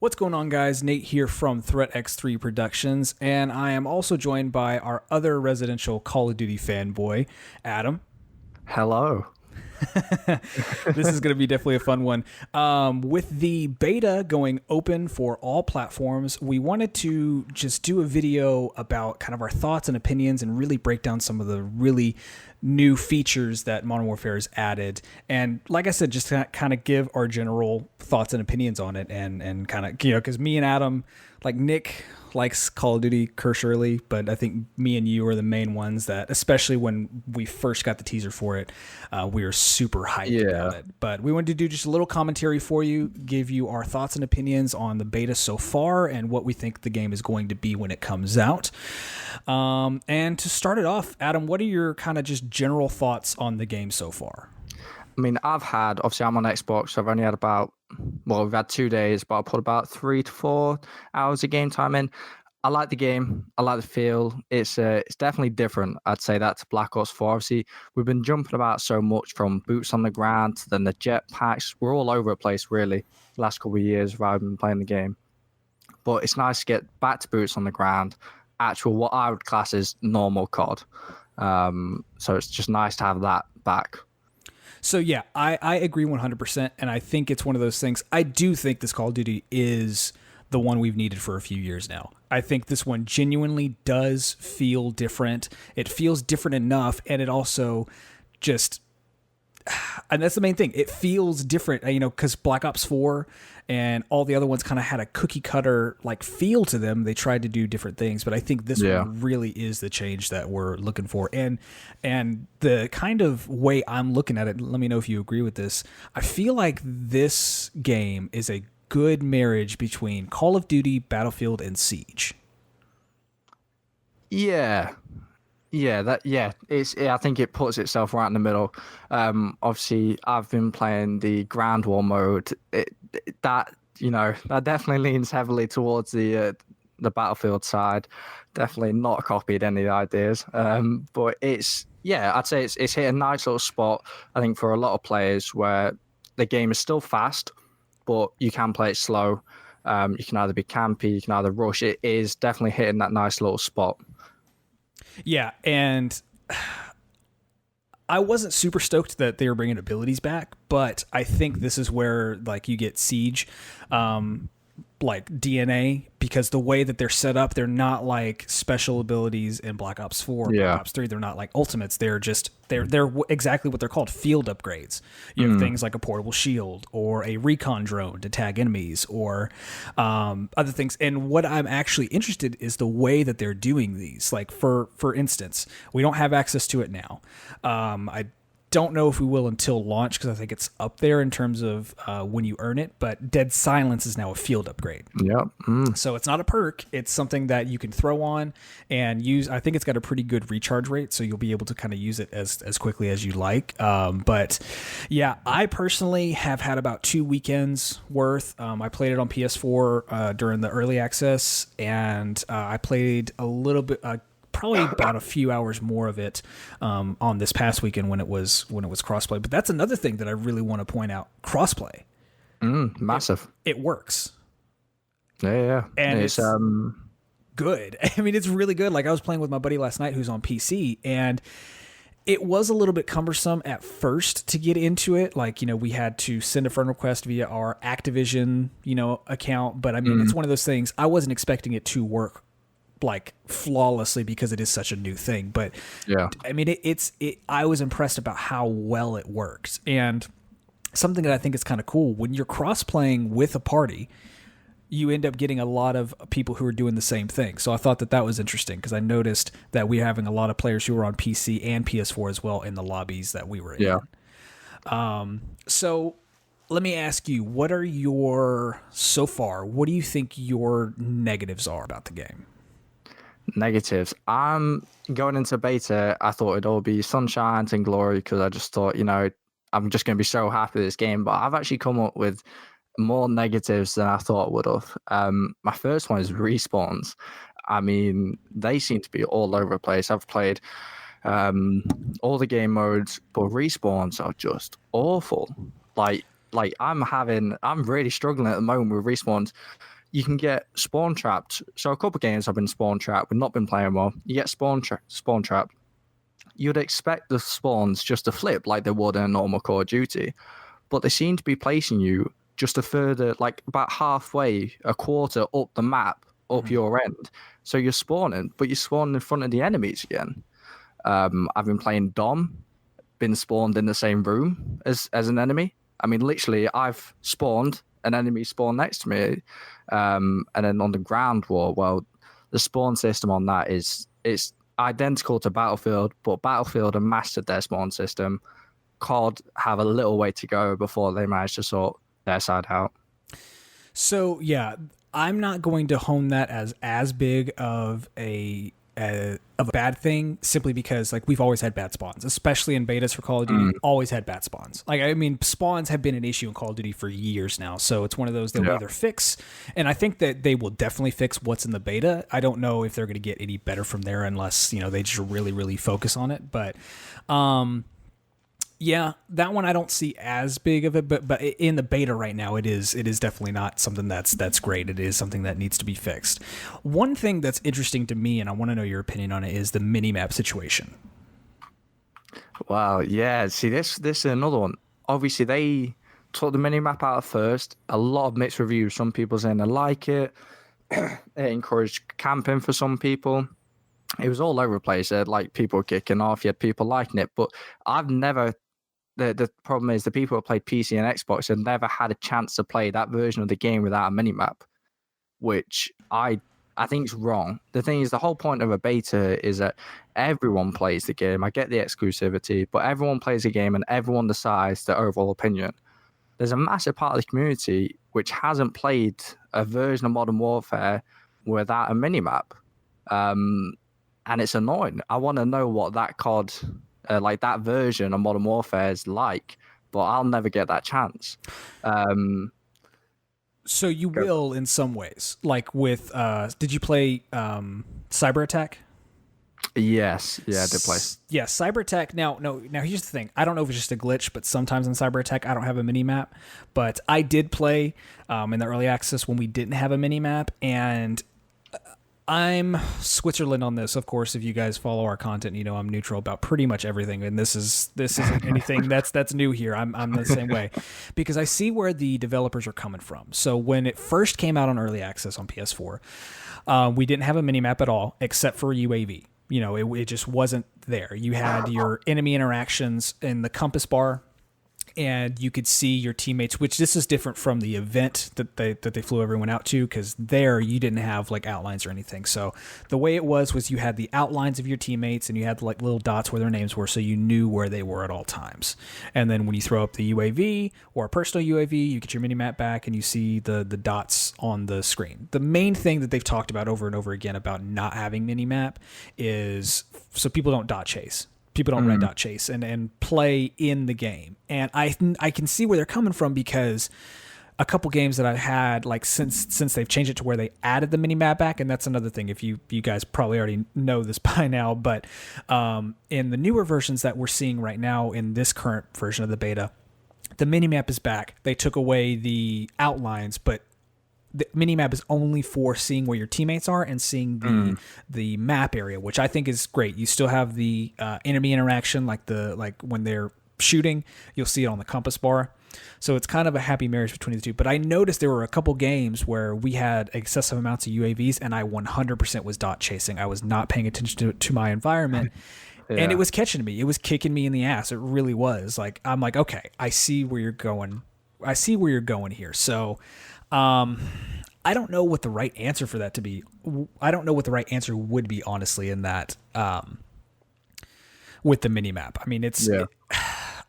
What's going on, guys? Nate here from Threat X3 Productions, and I am also joined by our other residential Call of Duty fanboy, Adam. Hello. This is going to be definitely a fun one. With the beta going open for all platforms, we wanted to just do a video about kind of our thoughts and opinions and really break down some of the really new features that Modern Warfare has added. And like I said, just to kind of give our general thoughts and opinions on it and kind of, because me and Adam, like Nick likes Call of Duty cursorily, but I think me and you are the main ones that, especially when we first got the teaser for it, we were super hyped about it. But we wanted to do just a little commentary for you, give you our thoughts and opinions on the beta so far and what we think the game is going to be when it comes out. And to start it off, Adam, what are your kind of just general thoughts on the game so far? I mean, obviously I'm on Xbox, so I've only had we've had 2 days, but I put about 3 to 4 hours of game time in. I like the game. I like the feel. It's definitely different. I'd say that to Black Ops 4. Obviously, we've been jumping about so much from boots on the ground to then the jetpacks. We're all over the place, really, the last couple of years while I've been playing the game. But it's nice to get back to boots on the ground, actual what I would class as normal COD. So it's just nice to have that back. So yeah, I agree 100%, and I think it's one of those things. I do think this Call of Duty is the one we've needed for a few years now. I think this one genuinely does feel different. It feels different enough, and it also just... And that's the main thing. It feels different, because Black Ops 4 and all the other ones kind of had a cookie cutter like feel to them. They tried to do different things, but I think this one really is the change that we're looking for. And the kind of way I'm looking at it, let me know if you agree with this. I feel like this game is a good marriage between Call of Duty, Battlefield, and Siege. Yeah. I think it puts itself right in the middle. Obviously, I've been playing the Ground War mode. That definitely leans heavily towards the Battlefield side. Definitely not copied any of the ideas. But I'd say it's hit a nice little spot. I think for a lot of players where the game is still fast, but you can play it slow. You can either be campy, you can either rush. It is definitely hitting that nice little spot. Yeah, and I wasn't super stoked that they were bringing abilities back, but I think this is where like you get Siege, like DNA, because the way that they're set up, they're not like special abilities in Black Ops 4, Black Ops 3. They're not like ultimates. They're just they're exactly what they're called, field upgrades. You have things like a portable shield or a recon drone to tag enemies or other things. And what I'm actually interested is the way that they're doing these. Like for instance, we don't have access to it now. I don't know if we will until launch because I think it's up there in terms of when you earn it, but Dead Silence is now a field upgrade. Yep. So it's not a perk. It's something that you can throw on and use. I think it's got a pretty good recharge rate, so you'll be able to kind of use it as quickly as you like. But yeah, I personally have had about 2 weekends worth. I played it on PS4 during the early access, and I played a little bit... probably about a few hours more of it on this past weekend when it was crossplay. But that's another thing that I really want to point out: crossplay. Massive. It works. Yeah. And it's good. I mean, it's really good. Like I was playing with my buddy last night who's on PC, and it was a little bit cumbersome at first to get into it. Like, we had to send a friend request via our Activision, account. But I mean, it's one of those things. I wasn't expecting it to work like flawlessly because it is such a new thing, but yeah, I mean I was impressed about how well it works. And something that I think is kind of cool, when you're cross playing with a party, you end up getting a lot of people who are doing the same thing. So I thought that was interesting because I noticed that we're having a lot of players who were on PC and PS4 as well in the lobbies that we were in. So let me ask you, what do you think your negatives are about the game? Negatives. I'm going into beta. I thought it'd all be sunshine and glory because I just thought, I'm just going to be so happy with this game. But I've actually come up with more negatives than I thought I would have. My first one is respawns. I mean, they seem to be all over the place. I've played all the game modes, but respawns are just awful. Like I'm really struggling at the moment with respawns. you can get spawn trapped. So a couple of games I've been spawn trapped. We've not been playing well. You get spawn trapped. You'd expect the spawns just to flip like they would in a normal Call of Duty, but they seem to be placing you just a further, like about halfway, a quarter up the map, up your end. So you're spawning, but you're spawning in front of the enemies again. I've been playing Dom, been spawned in the same room as an enemy. I mean, literally, I've spawned, an enemy spawned next to me, and then on the ground war, well, the spawn system on that it's identical to Battlefield, but Battlefield have mastered their spawn system. COD have a little way to go before they manage to sort their side out. So yeah, I'm not going to hone that as big of a bad thing, simply because like we've always had bad spawns, especially in betas for Call of Duty. Always had bad spawns. Like, I mean, spawns have been an issue in Call of Duty for years now, so it's one of those they'll either fix, and I think that they will definitely fix what's in the beta. I don't know if they're going to get any better from there unless, you know, they just really focus on it. But yeah, that one I don't see as big of it, but in the beta right now, it is definitely not something that's great. It is something that needs to be fixed. One thing that's interesting to me, and I want to know your opinion on it, is the minimap situation. Wow, yeah. See, this is another one. Obviously, they took the minimap out first. A lot of mixed reviews. Some people saying they like it. It encouraged camping for some people. It was all over the place. Like people kicking off. You had people liking it, but I've never. The problem is the people who played PC and Xbox have never had a chance to play that version of the game without a minimap, which I think is wrong. The thing is, the whole point of a beta is that everyone plays the game. I get the exclusivity, but everyone plays the game and everyone decides their overall opinion. There's a massive part of the community which hasn't played a version of Modern Warfare without a minimap. And it's annoying. I want to know what that COD... like that version of Modern Warfare is like, but I'll never get that chance. So you will in some ways, like with, did you play Cyber Attack? Yes. Yeah, I did play. Yeah, Cyber Attack. Now here's the thing. I don't know if it's just a glitch, but sometimes in Cyber Attack, I don't have a mini-map. But I did play in the early access when we didn't have a mini-map, and I'm Switzerland on this. Of course, if you guys follow our content, you know I'm neutral about pretty much everything, and this isn't anything that's new here. I'm the same way, because I see where the developers are coming from. So when it first came out on early access on PS4, we didn't have a minimap at all except for UAV. You know, it just wasn't there. You had your enemy interactions in the compass bar, and you could see your teammates, which this is different from the event that they flew everyone out to, because there you didn't have like outlines or anything. So the way it was you had the outlines of your teammates, and you had like little dots where their names were, so you knew where they were at all times. And then when you throw up the UAV or a personal UAV, you get your minimap back and you see the dots on the screen. The main thing that they've talked about over and over again about not having minimap is so people don't dot chase. People don't red dot chase and play in the game. And I can see where they're coming from, because a couple games that I've had, like since they've changed it to where they added the minimap back, and that's another thing, if you guys probably already know this by now, but in the newer versions that we're seeing right now in this current version of the beta, the minimap is back. They took away the outlines, but the minimap is only for seeing where your teammates are and seeing the map area, which I think is great. You still have the enemy interaction, like when they're shooting, you'll see it on the compass bar. So it's kind of a happy marriage between the two. But I noticed there were a couple games where we had excessive amounts of UAVs, and I 100% was dot chasing. I was not paying attention to my environment. Yeah. And it was catching me. It was kicking me in the ass. It really was. Like, I'm like, okay, I see where you're going. I see where you're going here. So I don't know what the right answer for that to be. I don't know what the right answer would be, honestly, in that with the minimap. I mean,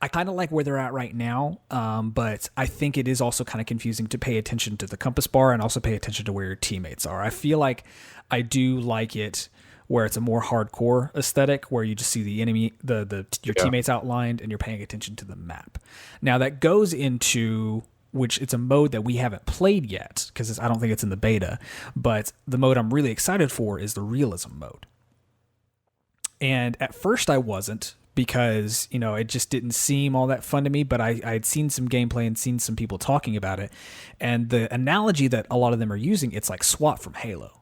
I kind of like where they're at right now, but I think it is also kind of confusing to pay attention to the compass bar and also pay attention to where your teammates are. I feel like I do like it where it's a more hardcore aesthetic, where you just see the enemy, your teammates outlined, and you're paying attention to the map. Now that goes into, which it's a mode that we haven't played yet, because I don't think it's in the beta, but the mode I'm really excited for is the realism mode. And at first I wasn't, because, you know, it just didn't seem all that fun to me, but I had seen some gameplay and seen some people talking about it. And the analogy that a lot of them are using, it's like SWAT from Halo.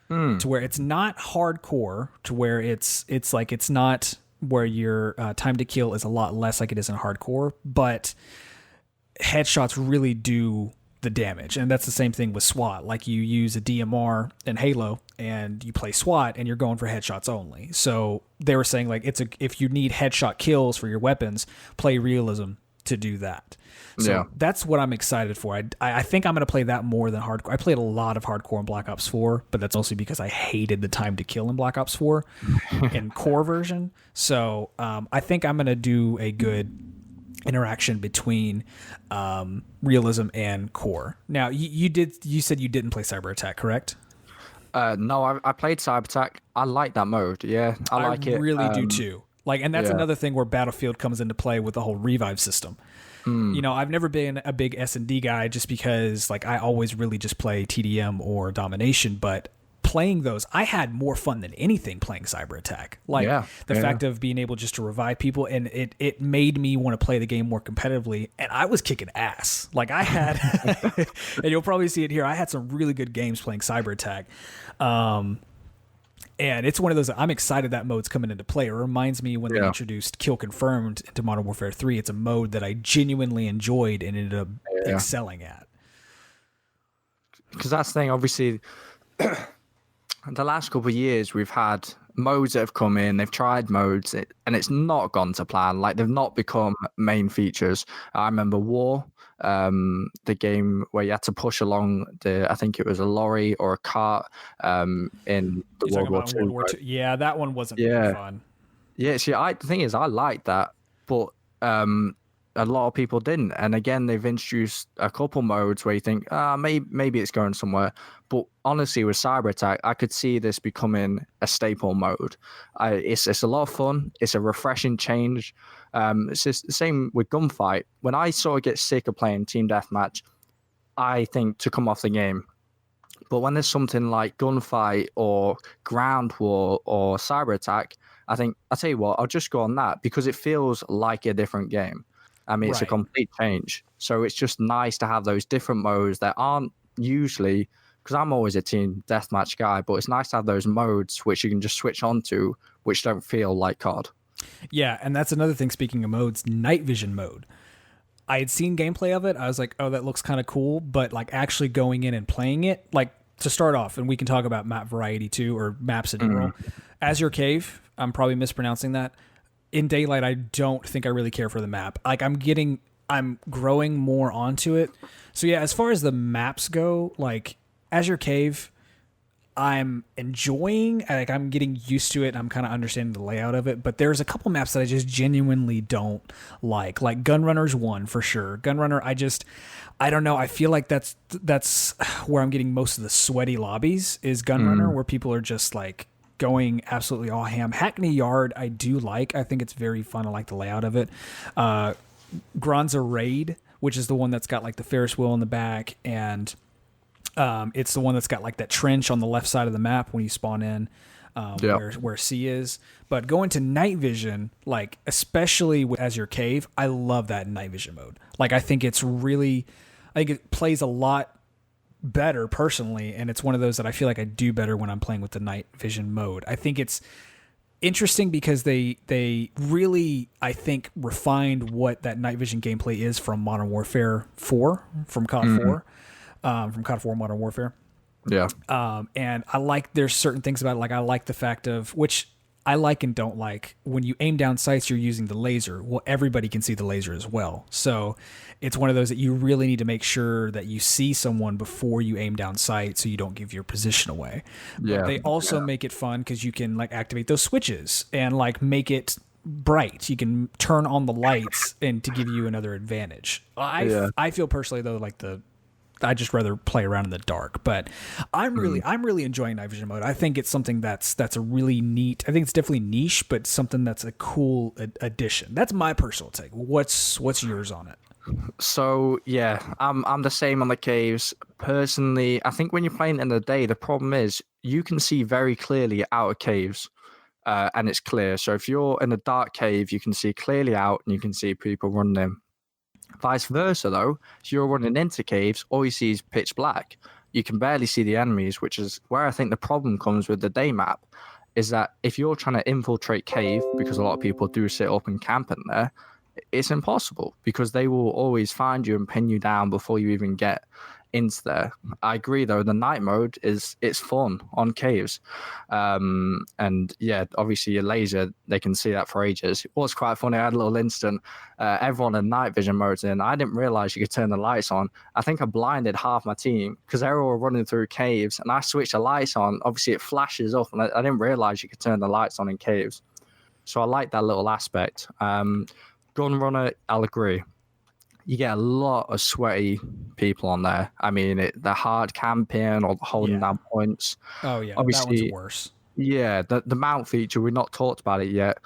To where it's not hardcore, to where it's like it's not where your time to kill is a lot less like it is in hardcore, but headshots really do the damage. And that's the same thing with SWAT. Like you use a DMR in Halo and you play SWAT and you're going for headshots only. So they were saying like if you need headshot kills for your weapons, play realism to do that. So that's what I'm excited for. I think I'm going to play that more than hardcore. I played a lot of hardcore in Black Ops 4, but that's mostly because I hated the time to kill in Black Ops 4 in core version. So I think I'm going to do a good interaction between realism and core. Now, you said you didn't play Cyber Attack, correct? No, I played Cyber Attack. I like that mode. Yeah, I like it. I really do too. Like, and that's another thing where Battlefield comes into play with the whole revive system. You know, I've never been a big S&D guy just because like I always really just play TDM or Domination, but playing those, I had more fun than anything playing Cyber Attack. Like the fact of being able just to revive people, and it made me want to play the game more competitively, and I was kicking ass. Like I had, and you'll probably see it here, I had some really good games playing Cyber Attack. And it's one of those, I'm excited that mode's coming into play. It reminds me when they introduced Kill Confirmed into Modern Warfare 3. It's a mode that I genuinely enjoyed and ended up excelling at. Because that's the thing, obviously, the last couple of years we've had modes that have come in, they've tried modes, and it's not gone to plan. Like they've not become main features. I remember War, the game where you had to push along I think it was a lorry or a cart in the World War II. Yeah, that one wasn't very fun. Yeah, see, the thing is, I liked that, but a lot of people didn't. And again, they've introduced a couple modes where you think, maybe it's going somewhere. But honestly, with Cyber Attack, I could see this becoming a staple mode. It's a lot of fun. It's a refreshing change. It's just the same with Gunfight. When I sort of get sick of playing Team Deathmatch, I think to come off the game. But when there's something like Gunfight or Ground War or Cyber Attack, I think, I'll tell you what, I'll just go on that because it feels like a different game. I mean, it's a complete change. So it's just nice to have those different modes that aren't usually, because I'm always a Team Deathmatch guy, but it's nice to have those modes which you can just switch on to, which don't feel like COD. Yeah, and that's another thing, speaking of modes, night vision mode. I had seen gameplay of it. I was like, oh, that looks kind of cool. But like actually going in and playing it, like to start off, and we can talk about map variety too, or maps in general. Azure Cave, I'm probably mispronouncing that. In daylight, I don't think I really care for the map. Like I'm growing more onto it. So yeah, as far as the maps go, like Azure Cave, I'm enjoying. Like I'm getting used to it. And I'm kind of understanding the layout of it. But there's a couple maps that I just genuinely don't like. Like Gunrunner's one for sure. Gunrunner, I don't know. I feel like that's where I'm getting most of the sweaty lobbies is Gunrunner, where people are just like going absolutely all ham. Hackney Yard, I do like. I think it's very fun. I like the layout of it. Granza Raid, which is the one that's got like the Ferris wheel in the back, and it's the one that's got like that trench on the left side of the map when you spawn in, where C is. But going to night vision, like especially with Azure Cave, I love that night vision mode. Like I think it plays a lot better personally, and it's one of those that I feel like I do better when I'm playing with the night vision mode. I think it's interesting because they really, I think, refined what that night vision gameplay is from Modern Warfare 4, from COD 4, from COD 4 Modern Warfare. Yeah. And I like, there's certain things about it. Like I like the fact of, which I like and don't like, when you aim down sights, you're using the laser. Well, everybody can see the laser as well. So it's one of those that you really need to make sure that you see someone before you aim down sight so you don't give your position away. Yeah. But they also make it fun because you can like activate those switches and like make it bright. You can turn on the lights and to give you another advantage. I feel personally though, like I just rather play around in the dark, but I'm really enjoying night vision mode. I think it's something that's a really neat. I think it's definitely niche, but something that's a cool addition. That's my personal take. What's yours on it? So yeah, I'm the same on the caves. Personally, I think when you're playing in the day, the problem is you can see very clearly out of caves. and it's clear. So if you're in a dark cave, you can see clearly out and you can see people running in. Vice versa, though, if you're running into caves, all you see is pitch black. You can barely see the enemies, which is where I think the problem comes with the day map, is that if you're trying to infiltrate cave, because a lot of people do sit up and camp in there, it's impossible because they will always find you and pin you down before you even get into there. I agree though, the night mode it's fun on caves. And yeah, obviously your laser, they can see that for ages. It was quite funny. I had a little instant, everyone in night vision modes in. I didn't realize you could turn the lights on. I think I blinded half my team because they were all running through caves and I switched the lights on. Obviously it flashes up and I didn't realize you could turn the lights on in caves. So I like that little aspect. Gun runner, I'll agree. You get a lot of sweaty people on there. I mean, they're hard camping or holding down points. Oh yeah, obviously, that one's worse. Yeah, the mount feature, we've not talked about it yet.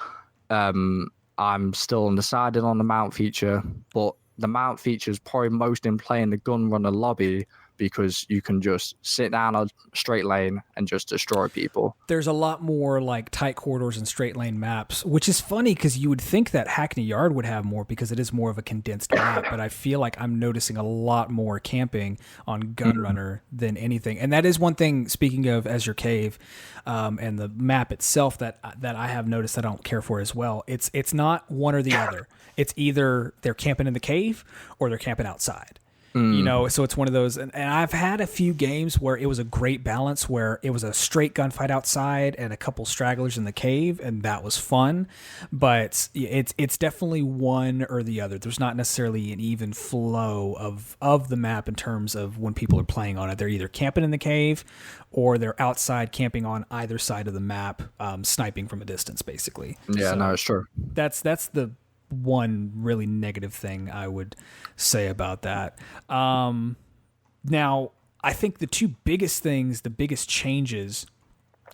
I'm still undecided on the mount feature, but the mount feature is probably most in play in the gun runner lobby because you can just sit down a straight lane and just destroy people. There's a lot more like tight corridors and straight lane maps, which is funny because you would think that Hackney Yard would have more because it is more of a condensed map, but I feel like I'm noticing a lot more camping on Gunrunner than anything. And that is one thing, speaking of Azure Cave and the map itself, that I have noticed that I don't care for as well. It's not one or the other. It's either they're camping in the cave or they're camping outside. You know, so it's one of those, and I've had a few games where it was a great balance, where it was a straight gunfight outside and a couple stragglers in the cave, and that was fun. But it's definitely one or the other. There's not necessarily an even flow of the map in terms of when people are playing on it. They're either camping in the cave or they're outside camping on either side of the map, sniping from a distance, basically. Yeah, so no, it's true. That's the one really negative thing I would say about that. Now, I think the two biggest things, the biggest changes,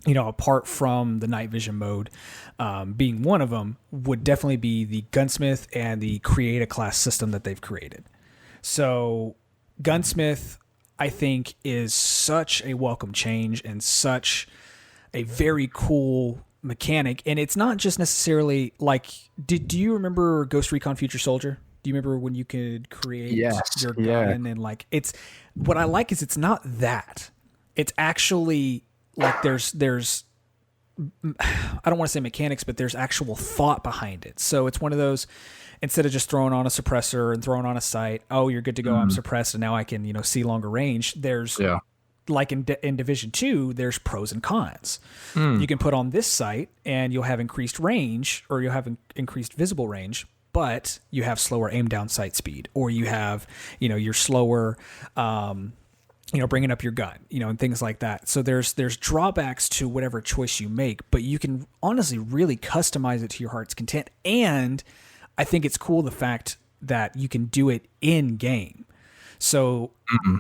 you know, apart from the night vision mode being one of them, would definitely be the gunsmith and the create a class system that they've created. So gunsmith, I think, is such a welcome change and such a very cool mechanic, and it's not just necessarily like, do you remember Ghost Recon Future Soldier? Do you remember when you could create your gun? And like, it's what I like is it's not that. It's actually like there's I don't want to say mechanics, but there's actual thought behind it. So it's one of those, instead of just throwing on a suppressor and throwing on a sight, oh, you're good to go, I'm suppressed and now I can, you know, see longer range. There's like in Division 2, there's pros and cons. You can put on this sight and you'll have increased range, or you'll have increased visible range, but you have slower aim down sight speed, or you have, you know, you're slower, you know, bringing up your gun, you know, and things like that. So there's drawbacks to whatever choice you make, but you can honestly really customize it to your heart's content. And I think it's cool the fact that you can do it in game. So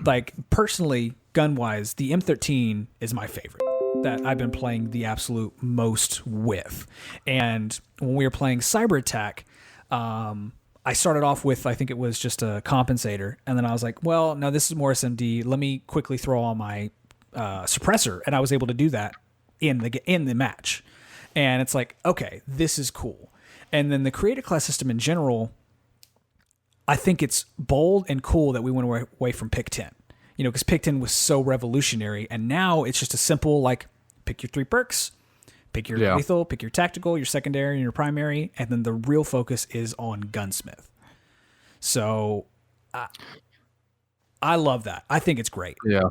like personally, gun-wise, the M13 is my favorite that I've been playing the absolute most with. And when we were playing Cyber Attack, I started off with, I think it was just a compensator. And then I was like, well, no, this is more SMD. Let me quickly throw on my suppressor. And I was able to do that in the match. And it's like, okay, this is cool. And then the creative class system in general, I think it's bold and cool that we went away from pick 10. You know, because pick 10 was so revolutionary, and now it's just a simple, like, pick your 3 perks, pick your lethal, pick your tactical, your secondary, and your primary, and then the real focus is on gunsmith. So I love that. I think it's great. Yeah,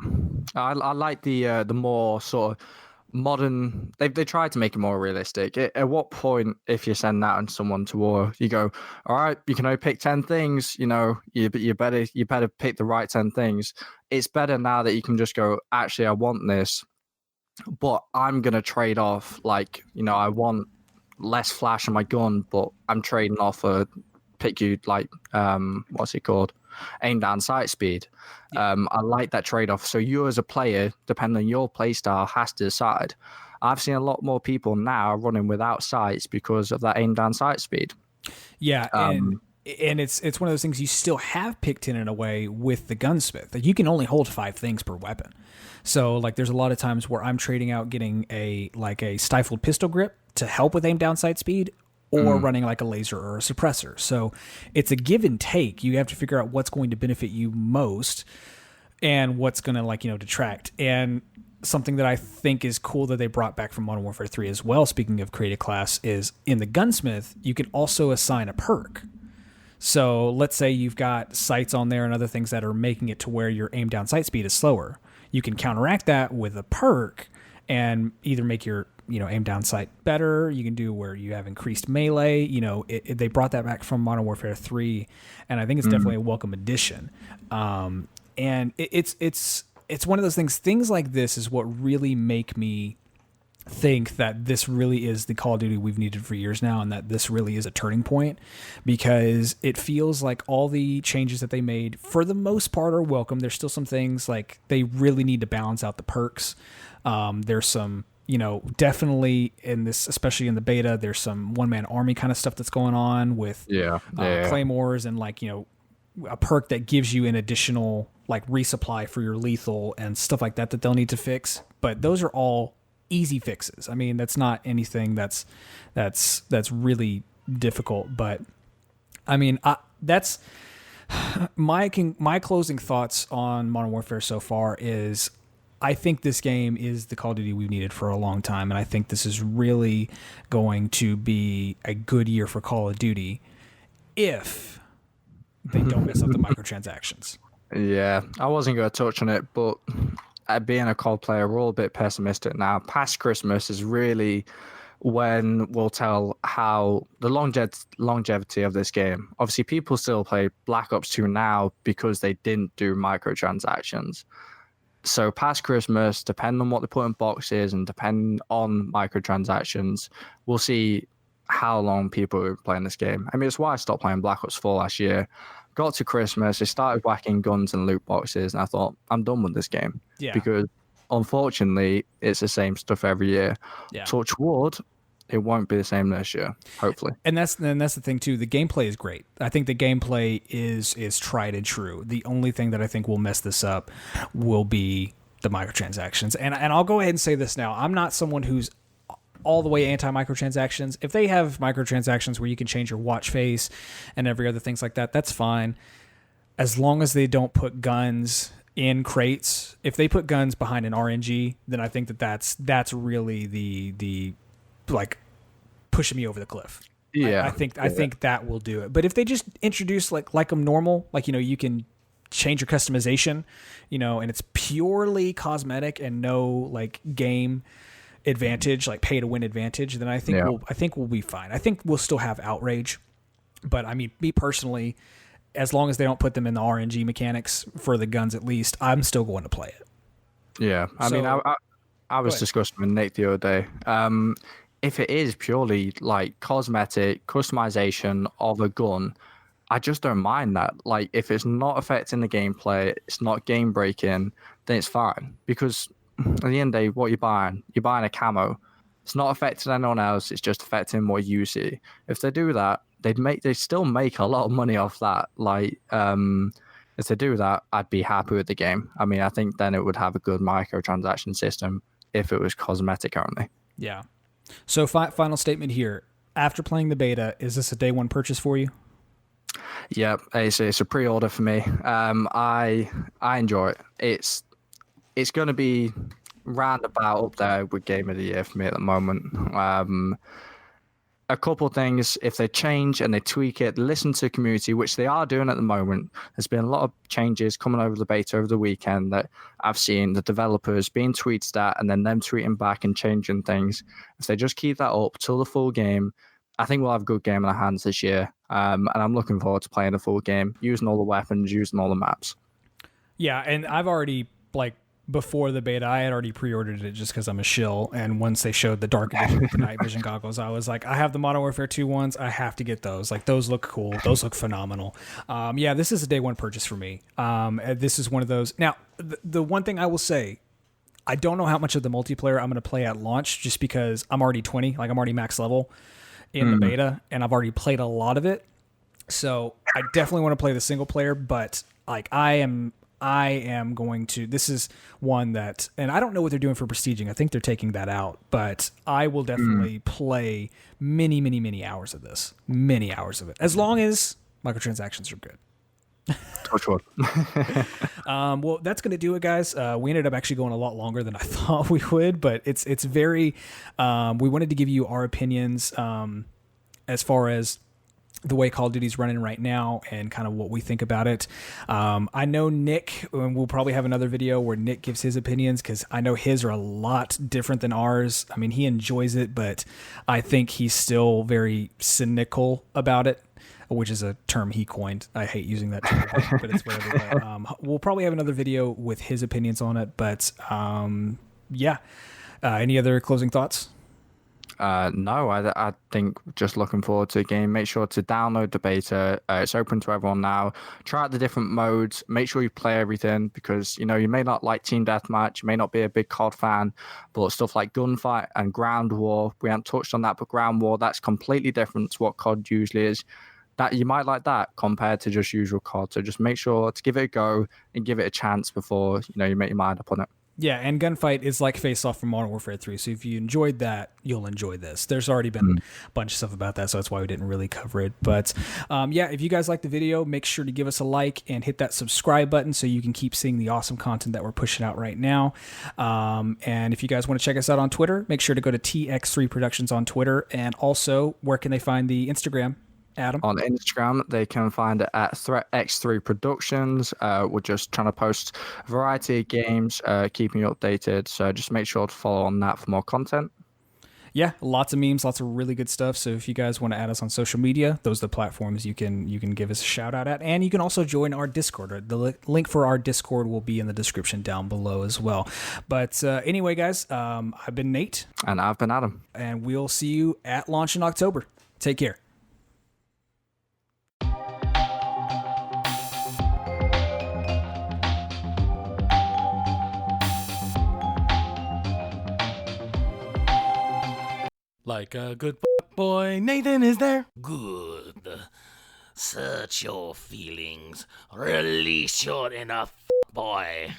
I like the more sort of modern. They tried to make it more realistic. At what point, if you send that on someone to war, you go, all right, you can only pick 10 things. You know, you better pick the right 10 things. It's better now that you can just go, actually, I want this, but I'm gonna trade off. Like, you know, I want less flash on my gun, but I'm trading off a pick you like what's it called? Aim down sight speed. I like that trade-off. So you as a player, depending on your play style, has to decide. I've seen a lot more people now running without sights because of that aim down sight speed. Yeah, and it's one of those things you still have picked in a way with the gunsmith. Like, you can only hold 5 things per weapon. So like there's a lot of times where I'm trading out getting a stifled pistol grip to help with aim down sight speed, or running like a laser or a suppressor. So it's a give and take. You have to figure out what's going to benefit you most and what's going to detract. And something that I think is cool that they brought back from Modern Warfare 3 as well, speaking of create a class, is in the gunsmith, you can also assign a perk. So let's say you've got sights on there and other things that are making it to where your aim down sight speed is slower. You can counteract that with a perk and either make your aim down sight better. You can do where you have increased melee. They brought that back from Modern Warfare 3, and I think it's definitely a welcome addition. And it's one of those things like this is what really make me think that this really is the Call of Duty we've needed for years now, and that this really is a turning point, because it feels like all the changes that they made for the most part are welcome. There's still some things like they really need to balance out the perks. There's some, definitely in this, especially in the beta, there's some one-man army kind of stuff that's going on with claymores and a perk that gives you an additional resupply for your lethal and stuff like that they'll need to fix. But those are all easy fixes. I mean, that's not anything that's really difficult. But I mean, that's my closing thoughts on Modern Warfare so far is I think this game is the Call of Duty we've needed for a long time, and I think this is really going to be a good year for Call of Duty if they don't mess up the microtransactions. Yeah, I wasn't going to touch on it, but being a COD player, we're all a bit pessimistic now. Past Christmas is really when we'll tell how the longevity of this game. Obviously, people still play Black Ops 2 now because they didn't do microtransactions. So past Christmas, depending on what they put in boxes and depending on microtransactions, we'll see how long people are playing this game. I mean, it's why I stopped playing Black Ops 4 last year. Got to Christmas, I started whacking guns and loot boxes, and I thought, I'm done with this game. Yeah. Because unfortunately, it's the same stuff every year. Yeah. Touch wood, it won't be the same this year, hopefully. And that's the thing too. The gameplay is great. I think the gameplay is tried and true. The only thing that I think will mess this up will be the microtransactions. And I'll go ahead and say this now. I'm not someone who's all the way anti-microtransactions. If they have microtransactions where you can change your watch face and every other things like that, that's fine. As long as they don't put guns in crates. If they put guns behind an RNG, then I think that's really the pushing me over the cliff. Yeah. I think that will do it. But if they just introduce like them normal, you can change your customization, and it's purely cosmetic and no game advantage, pay to win advantage, then I think we'll be fine. I think we'll still have outrage, but I mean, me personally, as long as they don't put them in the RNG mechanics for the guns, at least I'm still going to play it. Yeah, I was discussing with Nick the other day. If it is purely cosmetic customization of a gun, I just don't mind that. If it's not affecting the gameplay, it's not game breaking, then it's fine. Because at the end of the day, what you're buying a camo. It's not affecting anyone else. It's just affecting what you see. If they do that, they still make a lot of money off that. If they do that, I'd be happy with the game. I mean, I think then it would have a good microtransaction system if it was cosmetic only. Yeah. So final statement here. After playing the beta, is this a day one purchase for you? Yeah, it's a pre-order for me. I enjoy it. It's going to be roundabout up there with Game of the Year for me at the moment. A couple things, if they change and they tweak it, listen to the community, which they are doing at the moment. There's been a lot of changes coming over the beta over the weekend that I've seen the developers being tweeted at and then them tweeting back and changing things. If they just keep that up till the full game, I think we'll have a good game in our hands this year. And I'm looking forward to playing the full game, using all the weapons, using all the maps. Yeah, and I've already, before the beta, I had already pre-ordered it just because I'm a shill. And once they showed the Dark Edition with the night vision goggles, I was like, I have the Modern Warfare 2 ones. I have to get those. Those look cool. Those look phenomenal. Yeah, this is a day one purchase for me. This is one of those. Now, the one thing I will say, I don't know how much of the multiplayer I'm going to play at launch just because I'm already 20. I'm already max level in the beta, and I've already played a lot of it. So I definitely want to play the single player, but I am I am going to. This is one that, and I don't know what they're doing for prestiging. I think they're taking that out, but I will definitely play many, many, many hours of this. Many hours of it, as long as microtransactions are good. Touch wood. Well, that's going to do it, guys. We ended up actually going a lot longer than I thought we would, but it's very. We wanted to give you our opinions as far as the way Call of Duty's running right now and kind of what we think about it. I know Nick, and we'll probably have another video where Nick gives his opinions, because I know his are a lot different than ours. I mean, he enjoys it, but I think he's still very cynical about it, which is a term he coined. I hate using that term, but it's whatever. But, we'll probably have another video with his opinions on it, but yeah. Any other closing thoughts? No, I think just looking forward to the game. Make sure to download the beta. It's open to everyone now. Try out the different modes. Make sure you play everything, because you may not like team deathmatch, you may not be a big COD fan, but stuff like gunfight and ground war, we haven't touched on that, but ground war, that's completely different to what COD usually is. That you might like that compared to just usual COD. So just make sure to give it a go and give it a chance before you make your mind up on it. Yeah, and gunfight is like Face Off from Modern Warfare 3. So if you enjoyed that, you'll enjoy this. There's already been a bunch of stuff about that, so that's why we didn't really cover it. But yeah, if you guys like the video, make sure to give us a like and hit that subscribe button so you can keep seeing the awesome content that we're pushing out right now. And if you guys want to check us out on Twitter, make sure to go to TX3 Productions on Twitter. And also, where can they find the Instagram? Adam? On Instagram, they can find it at ThreatX3 Productions. We're just trying to post a variety of games, keeping you updated. So just make sure to follow on that for more content. Yeah, lots of memes, lots of really good stuff. So if you guys want to add us on social media, those are the platforms you can give us a shout out at. And you can also join our Discord. The link for our Discord will be in the description down below as well. But anyway, guys, I've been Nate. And I've been Adam. And we'll see you at launch in October. Take care. Like a good boy, Nathan is there. Good. Search your feelings. Release your inner boy.